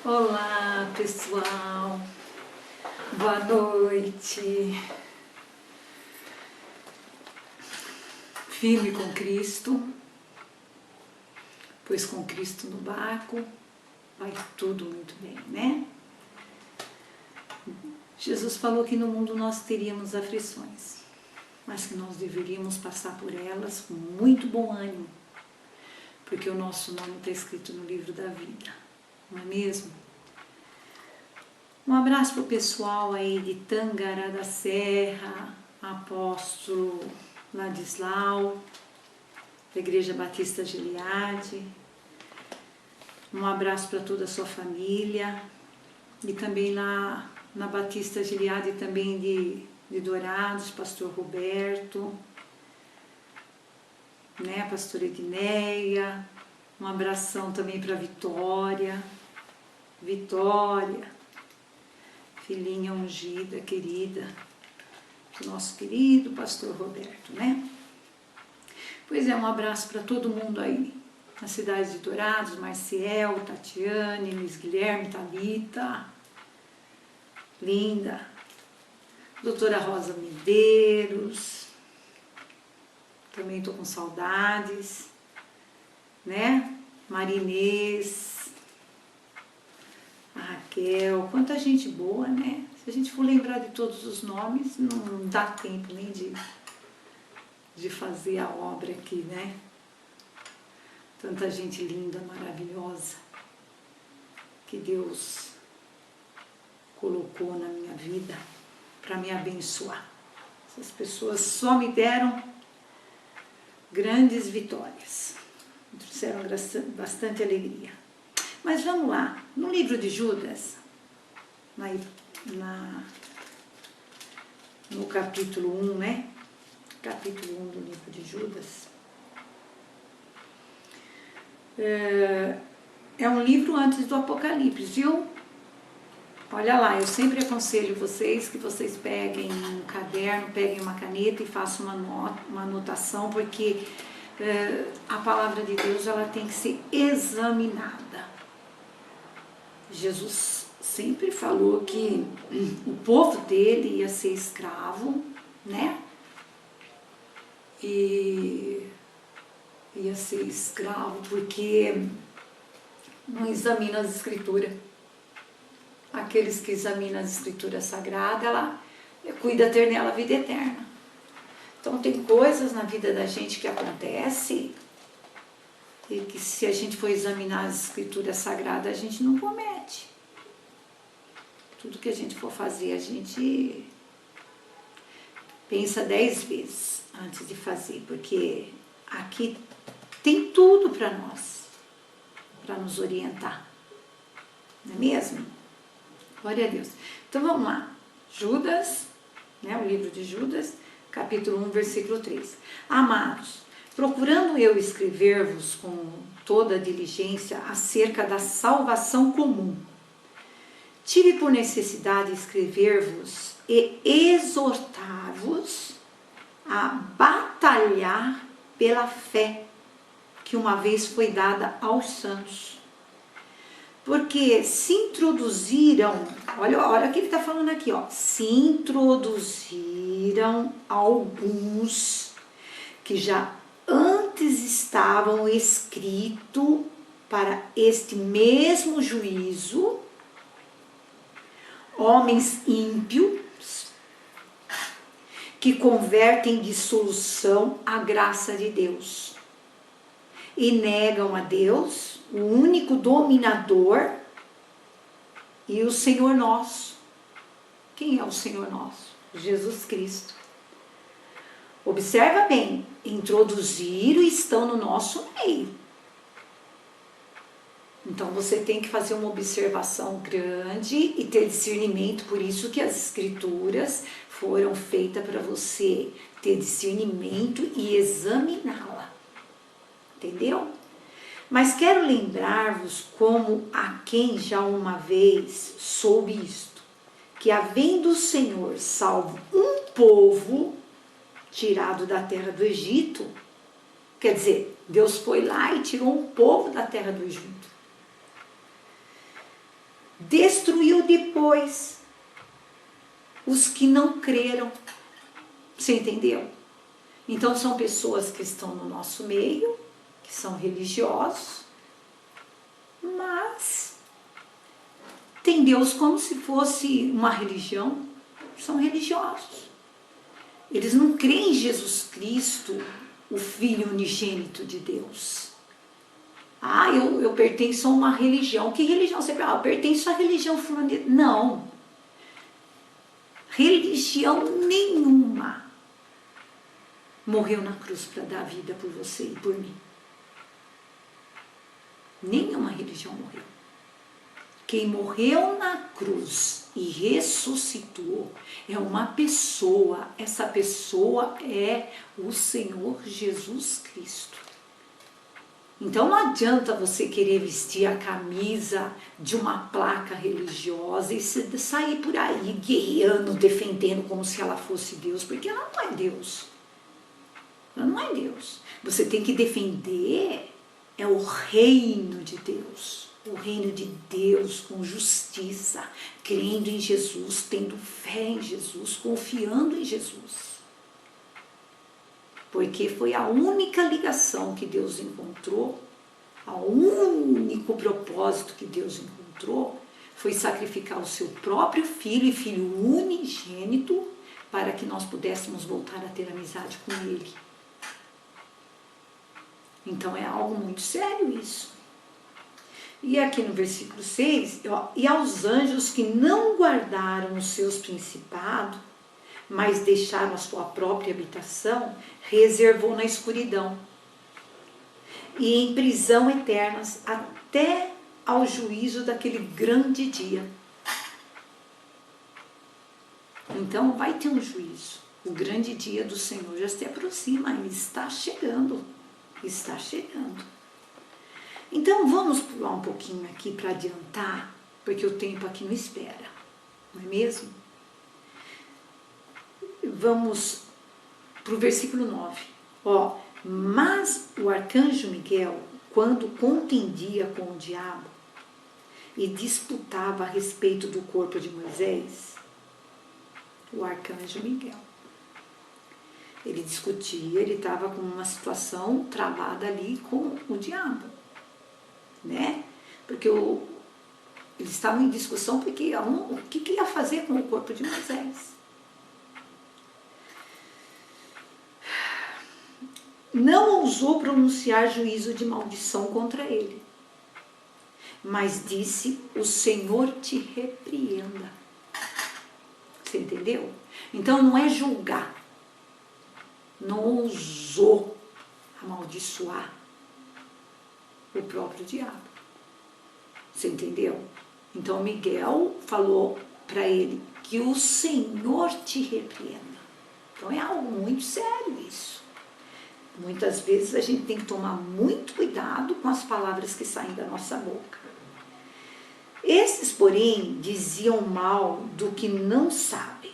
Olá, pessoal. Boa noite. Firme com Cristo, pois com Cristo no barco vai tudo muito bem, né? Jesus falou que no mundo nós teríamos aflições, mas que nós deveríamos passar por elas com muito bom ânimo, porque o nosso nome está escrito no livro da vida. Não é mesmo? Um abraço para o pessoal aí de Tangará da Serra, apóstolo Ladislau, da Igreja Batista Gileade. Um abraço para toda a sua família. E também lá na Batista Gileade, também de Dourados, pastor Roberto, né, pastora Edneia. Um abração também para Vitória, filhinha ungida, querida, do nosso querido pastor Roberto, né? Pois é, um abraço para todo mundo aí, na cidade de Dourados, Marciel, Tatiane, Luiz Guilherme, Thalita, linda, doutora Rosa Medeiros, também estou com saudades, né? Marinês, a Raquel, quanta gente boa, né? Se a gente for lembrar de todos os nomes, não dá tempo nem de fazer a obra aqui, né? Tanta gente linda, maravilhosa, que Deus colocou na minha vida para me abençoar. Essas pessoas só me deram grandes vitórias, me trouxeram bastante alegria. Mas vamos lá, no livro de Judas, no capítulo 1, né? Capítulo 1 do livro de Judas. É um livro antes do Apocalipse, viu? Olha lá, eu sempre aconselho vocês que vocês peguem um caderno, peguem uma caneta e façam uma anotação, porque a palavra de Deus ela tem que ser examinada. Jesus sempre falou que o povo dele ia ser escravo, né? E ia ser escravo porque não examina as escrituras. Aqueles que examinam as escrituras sagradas, ela cuida ter nela a vida eterna. Então tem coisas na vida da gente que acontece e que se a gente for examinar as escrituras sagradas, a gente não comete. Tudo que a gente for fazer, a gente pensa 10 vezes antes de fazer, porque aqui tem tudo para nós, para nos orientar. Não é mesmo? Glória a Deus. Então vamos lá. Judas, né, o livro de Judas, capítulo 1, versículo 3. Amados, procurando eu escrever-vos com toda a diligência acerca da salvação comum, tive por necessidade escrever-vos e exortar-vos a batalhar pela fé que uma vez foi dada aos santos. Porque se introduziram, olha o que ele está falando aqui, ó, se introduziram alguns que já antes estavam escritos para este mesmo juízo, homens ímpios, que convertem em dissolução a graça de Deus e negam a Deus, o único dominador, e o Senhor nosso. Quem é o Senhor nosso? Jesus Cristo. Observa bem, introduziram e estão no nosso meio. Então você tem que fazer uma observação grande e ter discernimento, por isso que as escrituras foram feitas para você ter discernimento e examiná-la. Entendeu? Mas quero lembrar-vos como a quem já uma vez soube isto, que havendo o Senhor salvo um povo tirado da terra do Egito, quer dizer, Deus foi lá e tirou um povo da terra do Egito. destruiu depois os que não creram. Você entendeu? Então são pessoas que estão no nosso meio, que são religiosos, mas tem Deus como se fosse uma religião. São religiosos. Eles não creem em Jesus Cristo, o Filho unigênito de Deus. Eu pertenço a uma religião. Que religião você pertence? Eu pertenço à religião fulana. Não. Religião nenhuma morreu na cruz para dar vida por você e por mim. Nenhuma religião morreu. Quem morreu na cruz e ressuscitou é uma pessoa. Essa pessoa é o Senhor Jesus Cristo. Então não adianta você querer vestir a camisa de uma placa religiosa e sair por aí guerreando, defendendo como se ela fosse Deus, porque ela não é Deus. Ela não é Deus. Você tem que defender o reino de Deus. O reino de Deus com justiça, crendo em Jesus, tendo fé em Jesus, confiando em Jesus. Porque foi a única ligação que Deus encontrou, o único propósito que Deus encontrou foi sacrificar o seu próprio filho e filho unigênito para que nós pudéssemos voltar a ter amizade com Ele. Então é algo muito sério isso. E aqui no versículo 6, e aos anjos que não guardaram os seus principados, mas deixaram a sua própria habitação, reservou na escuridão e em prisão eternas até ao juízo daquele grande dia. Então vai ter um juízo. O grande dia do Senhor já se aproxima, ele está chegando. Está chegando. Então vamos pular um pouquinho aqui para adiantar, porque o tempo aqui não espera, não é mesmo? Vamos para o versículo 9. Mas o arcanjo Miguel, quando contendia com o diabo e disputava a respeito do corpo de Moisés, o arcanjo Miguel, ele discutia, ele estava com uma situação travada ali com o diabo, né? Porque eles estavam em discussão porque o que ia fazer com o corpo de Moisés. Não ousou pronunciar juízo de maldição contra ele, mas disse: o Senhor te repreenda. Você entendeu? Então não é julgar, não ousou amaldiçoar o próprio diabo. Você entendeu? Então Miguel falou para ele que o Senhor te repreenda. Então é algo muito sério isso. Muitas vezes a gente tem que tomar muito cuidado com as palavras que saem da nossa boca. Esses, porém, diziam mal do que não sabem.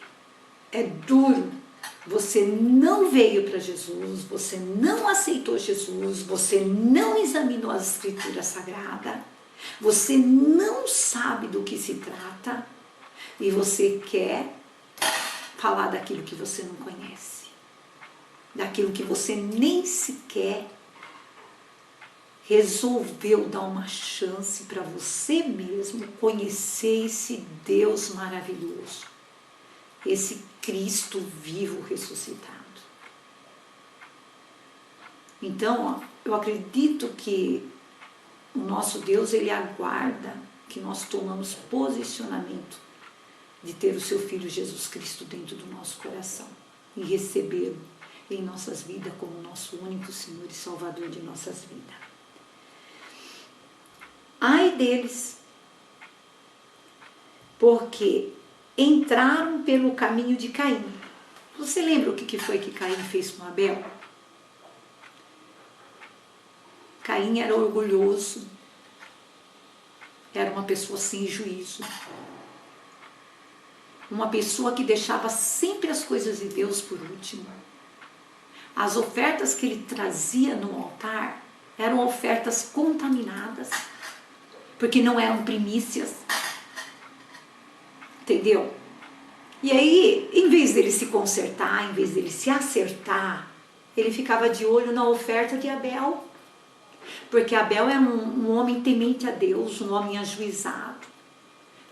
É duro. Você não veio para Jesus, você não aceitou Jesus, você não examinou as Escrituras Sagradas, você não sabe do que se trata e você quer falar daquilo que você não conhece. Daquilo que você nem sequer resolveu dar uma chance para você mesmo conhecer esse Deus maravilhoso, esse Cristo vivo ressuscitado. Então, eu acredito que o nosso Deus, ele aguarda que nós tomamos posicionamento de ter o seu Filho Jesus Cristo dentro do nosso coração e recebê-lo em nossas vidas como nosso único Senhor e Salvador de nossas vidas. Ai deles, porque entraram pelo caminho de Caim. Você lembra o que foi que Caim fez com Abel? Caim era orgulhoso, era uma pessoa sem juízo, uma pessoa que deixava sempre as coisas de Deus por último. As ofertas que ele trazia no altar eram ofertas contaminadas, porque não eram primícias, Entendeu? E aí, em vez dele se consertar, em vez dele se acertar, ele ficava de olho na oferta de Abel. Porque Abel era um homem temente a Deus, um homem ajuizado,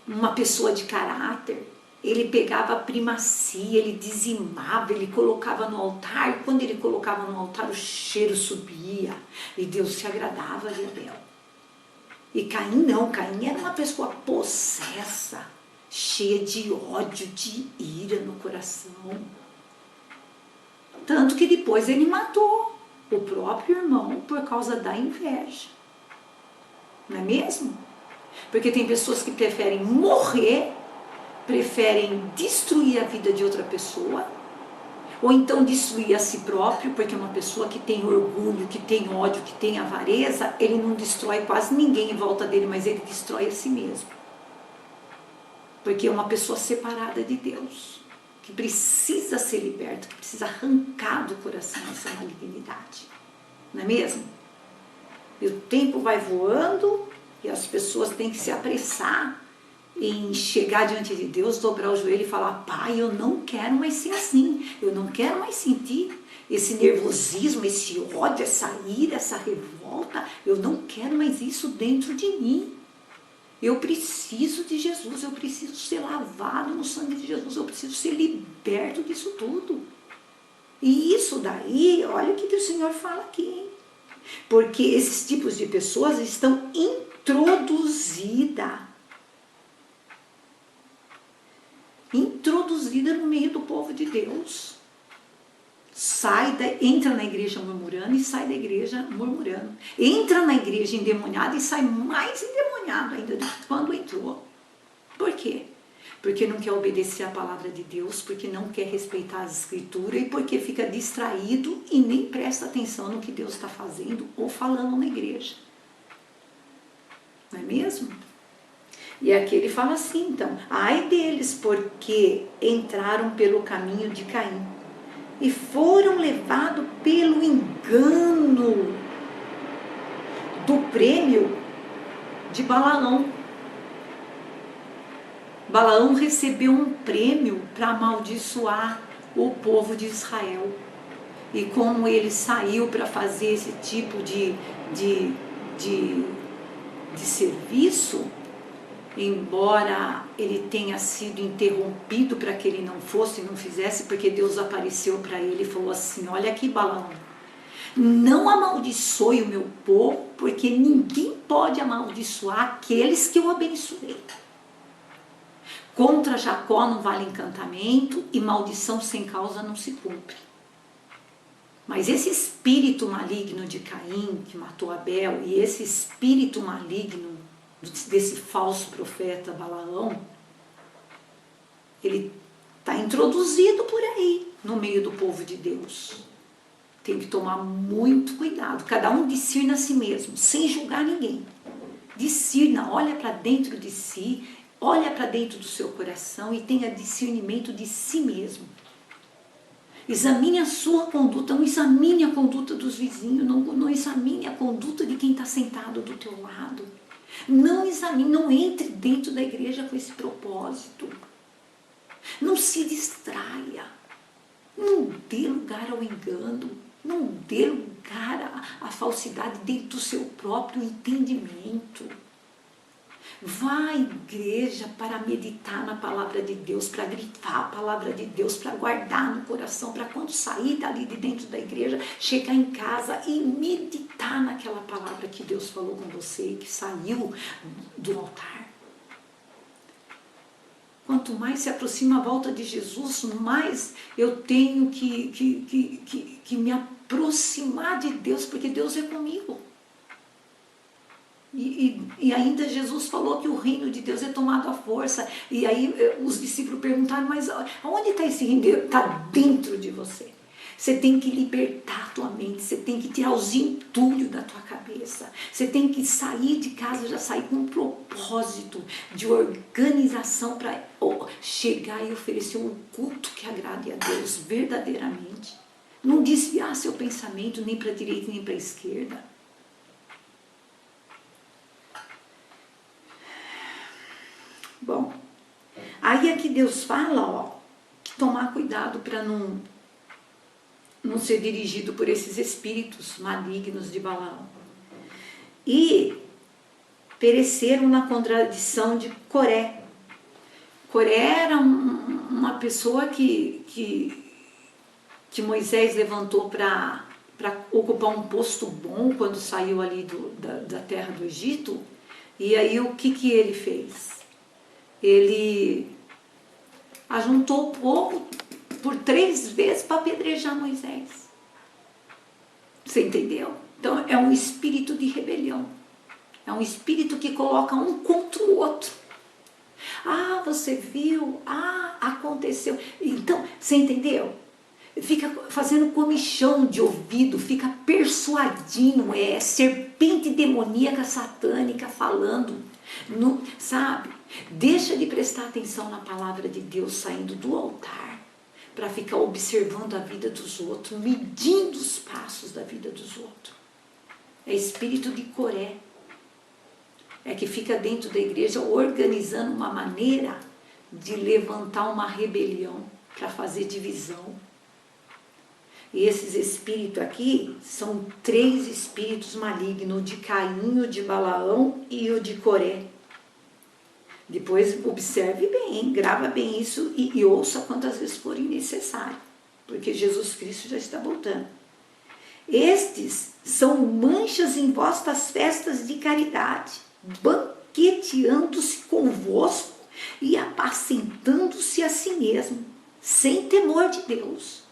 uma pessoa de caráter. Ele pegava a primazia, ele dizimava, ele colocava no altar. E quando ele colocava no altar, o cheiro subia. E Deus se agradava de Abel. E Caim não, Caim era uma pessoa possessa, cheia de ódio, de ira no coração. Tanto que depois ele matou o próprio irmão por causa da inveja. Não é mesmo? Porque tem pessoas que preferem morrer, preferem destruir a vida de outra pessoa, ou então destruir a si próprio, porque uma pessoa que tem orgulho, que tem ódio, que tem avareza, ele não destrói quase ninguém em volta dele, mas ele destrói a si mesmo. Porque é uma pessoa separada de Deus, que precisa ser liberta, que precisa arrancar do coração essa malignidade. Não é mesmo? E o tempo vai voando e as pessoas têm que se apressar em chegar diante de Deus, dobrar o joelho e falar: Pai, eu não quero mais ser assim, eu não quero mais sentir esse nervosismo, esse ódio, essa ira, essa revolta, eu não quero mais isso dentro de mim. Eu preciso de Jesus, eu preciso ser lavado no sangue de Jesus, eu preciso ser liberto disso tudo. E isso daí, olha o que o Senhor fala aqui, hein? Porque esses tipos de pessoas estão introduzidas no meio do povo de Deus. Entra na igreja murmurando e sai da igreja murmurando. Entra na igreja endemoniado e sai mais endemoniado ainda do que quando entrou. Por quê? Porque não quer obedecer a palavra de Deus, porque não quer respeitar as escrituras e porque fica distraído e nem presta atenção no que Deus está fazendo ou falando na igreja. Não é mesmo? E aqui ele fala assim, então: ai deles, porque entraram pelo caminho de Caim e foram levados pelo engano do prêmio de Balaão. Balaão recebeu um prêmio para amaldiçoar o povo de Israel. E como ele saiu para fazer esse tipo de serviço, embora ele tenha sido interrompido para que ele não fosse e não fizesse, porque Deus apareceu para ele e falou assim: olha aqui, Balaão, não amaldiçoe o meu povo, porque ninguém pode amaldiçoar aqueles que eu abençoei. Contra Jacó não vale encantamento e maldição sem causa não se cumpre. Mas esse espírito maligno de Caim, que matou Abel, e esse espírito maligno desse falso profeta Balaão, ele está introduzido por aí, no meio do povo de Deus. Tem que tomar muito cuidado. Cada um discirna a si mesmo, sem julgar ninguém. Discirna, olha para dentro de si, olha para dentro do seu coração e tenha discernimento de si mesmo. Examine a sua conduta, não examine a conduta dos vizinhos, não examine a conduta de quem está sentado do teu lado. Não examine, não entre dentro da igreja com esse propósito. Não se distraia. Não dê lugar ao engano. Não dê lugar à falsidade dentro do seu próprio entendimento. Vá à igreja para meditar na palavra de Deus, para grifar a palavra de Deus, para guardar no coração, para quando sair dali de dentro da igreja, chegar em casa e meditar naquela palavra que Deus falou com você, que saiu do altar. Quanto mais se aproxima a volta de Jesus, mais eu tenho que me aproximar de Deus, porque Deus é comigo. E ainda Jesus falou que o reino de Deus é tomado à força. E aí os discípulos perguntaram: mas onde está esse reino? Está dentro de você. Você tem que libertar a tua mente, você tem que tirar os entulhos da tua cabeça. Você tem que sair de casa, já sair com um propósito de organização para chegar e oferecer um culto que agrade a Deus verdadeiramente. Não desviar seu pensamento nem para a direita nem para a esquerda. Bom, Aí aqui Deus fala, ó, que tomar cuidado para não ser dirigido por esses espíritos malignos de Balaão. E pereceram na contradição de Coré. Coré era uma pessoa que Moisés levantou para ocupar um posto bom quando saiu ali da terra do Egito. E aí o que ele fez? Ele ajuntou o povo por 3 vezes para apedrejar Moisés. Você entendeu? Então é um espírito de rebelião. É um espírito que coloca um contra o outro. Ah, você viu? Ah, aconteceu. Então, você entendeu? Fica fazendo comichão de ouvido, fica persuadindo, serpente demoníaca satânica falando, sabe? Deixa de prestar atenção na palavra de Deus saindo do altar para ficar observando a vida dos outros, medindo os passos da vida dos outros. É espírito de Coré. É que fica dentro da igreja organizando uma maneira de levantar uma rebelião para fazer divisão. E esses espíritos aqui são 3 espíritos malignos, o de Caim, o de Balaão e o de Coré. Depois observe bem, grava bem isso e ouça quantas vezes forem necessário, porque Jesus Cristo já está voltando. Estes são manchas em vossas festas de caridade, banqueteando-se convosco e apacentando-se a si mesmo, sem temor de Deus.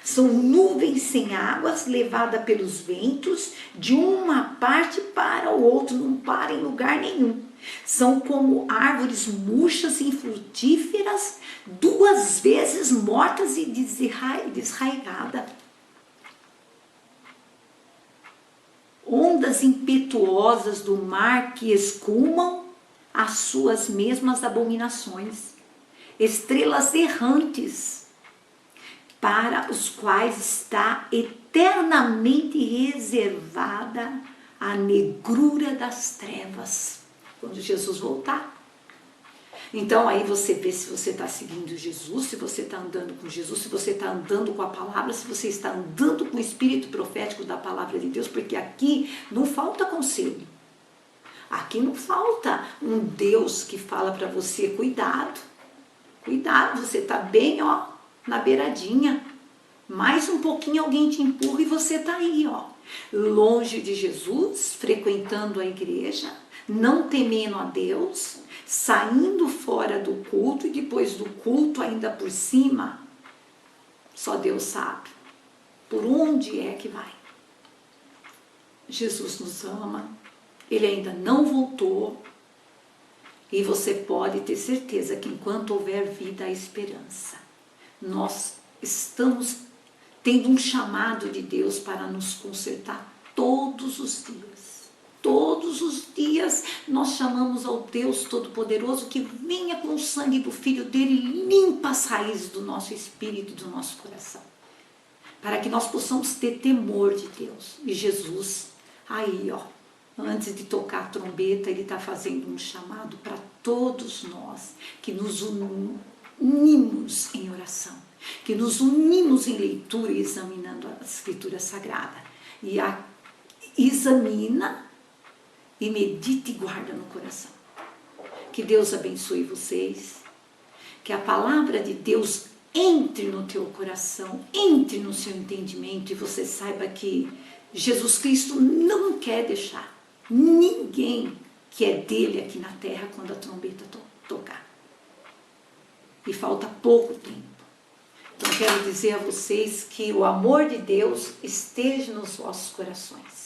São nuvens sem águas, levadas pelos ventos, de uma parte para o outro, não para em lugar nenhum. São como árvores murchas e infrutíferas, 2 vezes mortas e desraigadas. Ondas impetuosas do mar que escumam as suas mesmas abominações. Estrelas errantes, para os quais está eternamente reservada a negrura das trevas, quando Jesus voltar. Então aí você vê se você está seguindo Jesus, se você está andando com Jesus, se você está andando com a palavra, se você está andando com o espírito profético da palavra de Deus, porque aqui não falta conselho. Aqui não falta um Deus que fala para você, cuidado, você está bem, ó, na beiradinha. Mais um pouquinho alguém te empurra e você está aí, ó, longe de Jesus, frequentando a igreja, não temendo a Deus, saindo fora do culto e depois do culto ainda por cima, só Deus sabe por onde é que vai. Jesus nos ama, Ele ainda não voltou e você pode ter certeza que enquanto houver vida há esperança. Nós estamos tendo um chamado de Deus para nos consertar todos os dias. Todos os dias nós chamamos ao Deus Todo-Poderoso que venha com o sangue do Filho dele e limpa as raízes do nosso espírito e do nosso coração. Para que nós possamos ter temor de Deus. E Jesus, aí ó, antes de tocar a trombeta, Ele está fazendo um chamado para todos nós que nos unimos em oração, que nos unimos em leitura e examinando a Escritura Sagrada. E examina e medita e guarda no coração. Que Deus abençoe vocês, que a palavra de Deus entre no teu coração, entre no seu entendimento e você saiba que Jesus Cristo não quer deixar ninguém que é dele aqui na terra quando a trombeta tocar. E falta pouco tempo. Então quero dizer a vocês que o amor de Deus esteja nos vossos corações.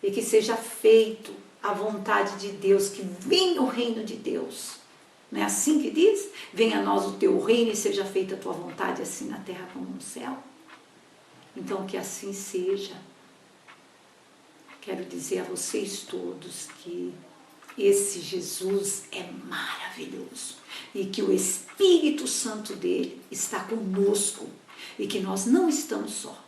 E que seja feito a vontade de Deus, que venha o reino de Deus. Não é assim que diz? Venha a nós o teu reino e seja feita a tua vontade, assim na terra como no céu. Então que assim seja. Quero dizer a vocês todos que esse Jesus é maravilhoso e que o Espírito Santo dele está conosco e que nós não estamos só.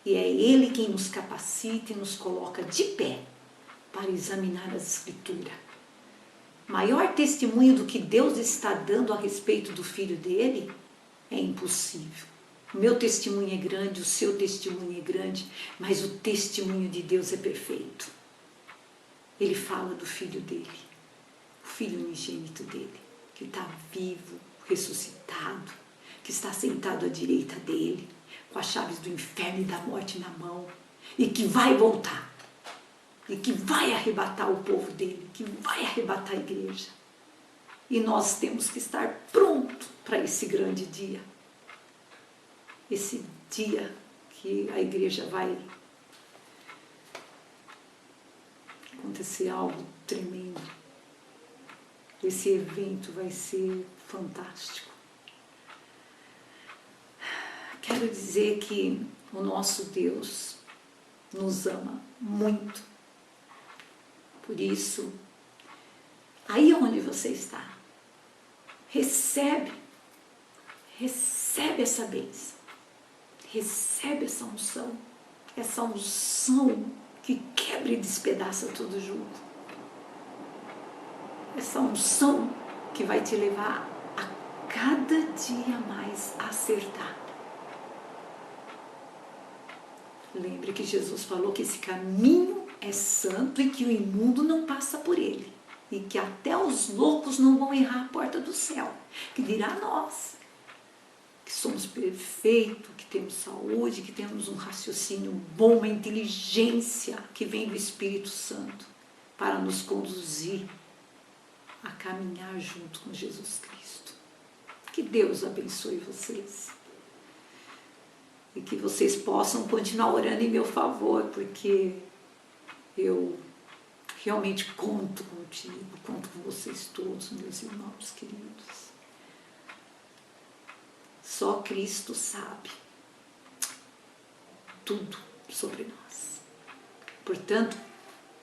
E é Ele quem nos capacita e nos coloca de pé para examinar as Escrituras. maior testemunho do que Deus está dando a respeito do Filho dele é impossível. O meu testemunho é grande, o seu testemunho é grande, mas o testemunho de Deus é perfeito. Ele fala do Filho dele, o Filho unigênito dele, que está vivo, ressuscitado, que está sentado à direita dele, com as chaves do inferno e da morte na mão, e que vai voltar, e que vai arrebatar o povo dele, que vai arrebatar a igreja. E nós temos que estar prontos para esse grande dia. Esse dia que a igreja vai acontecer algo tremendo. Esse evento vai ser fantástico. Quero dizer que o nosso Deus nos ama muito. Por isso, aí onde você está, recebe essa bênção, recebe essa unção que quebra e despedaça tudo junto. Essa unção que vai te levar a cada dia mais a acertar. Lembre que Jesus falou que esse caminho é santo e que o imundo não passa por ele. E que até os loucos não vão errar a porta do céu. Que dirá nós, que somos perfeitos, que temos saúde, que temos um raciocínio bom, uma inteligência que vem do Espírito Santo para nos conduzir a caminhar junto com Jesus Cristo. Que Deus abençoe vocês. E que vocês possam continuar orando em meu favor, porque eu realmente conto contigo, conto com vocês todos, meus irmãos queridos. Só Cristo sabe tudo sobre nós. Portanto,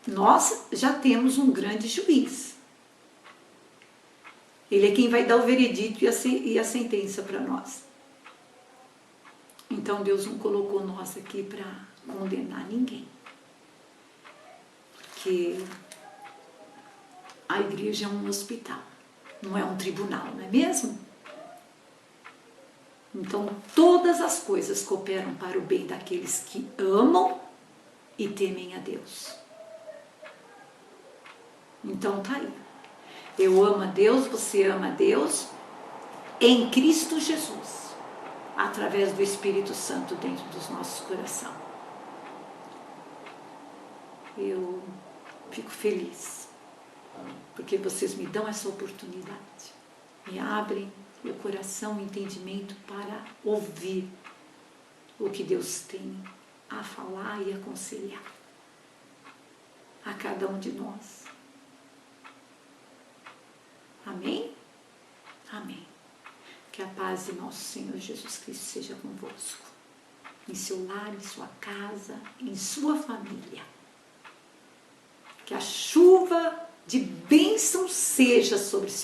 nós já temos um grande juiz. Ele é quem vai dar o veredito e a sentença para nós. Então Deus não colocou nós aqui para condenar ninguém. Porque a igreja é um hospital, não é um tribunal, não é mesmo? Então todas as coisas cooperam para o bem daqueles que amam e temem a Deus. Então tá aí. Eu amo a Deus, você ama a Deus, em Cristo Jesus, através do Espírito Santo dentro dos nossos corações. Eu fico feliz, porque vocês me dão essa oportunidade, me abrem meu coração e entendimento para ouvir o que Deus tem a falar e aconselhar a cada um de nós. Amém? Amém. Que a paz de nosso Senhor Jesus Cristo seja convosco, em seu lar, em sua casa, em sua família. Que a chuva de bênção seja sobre seu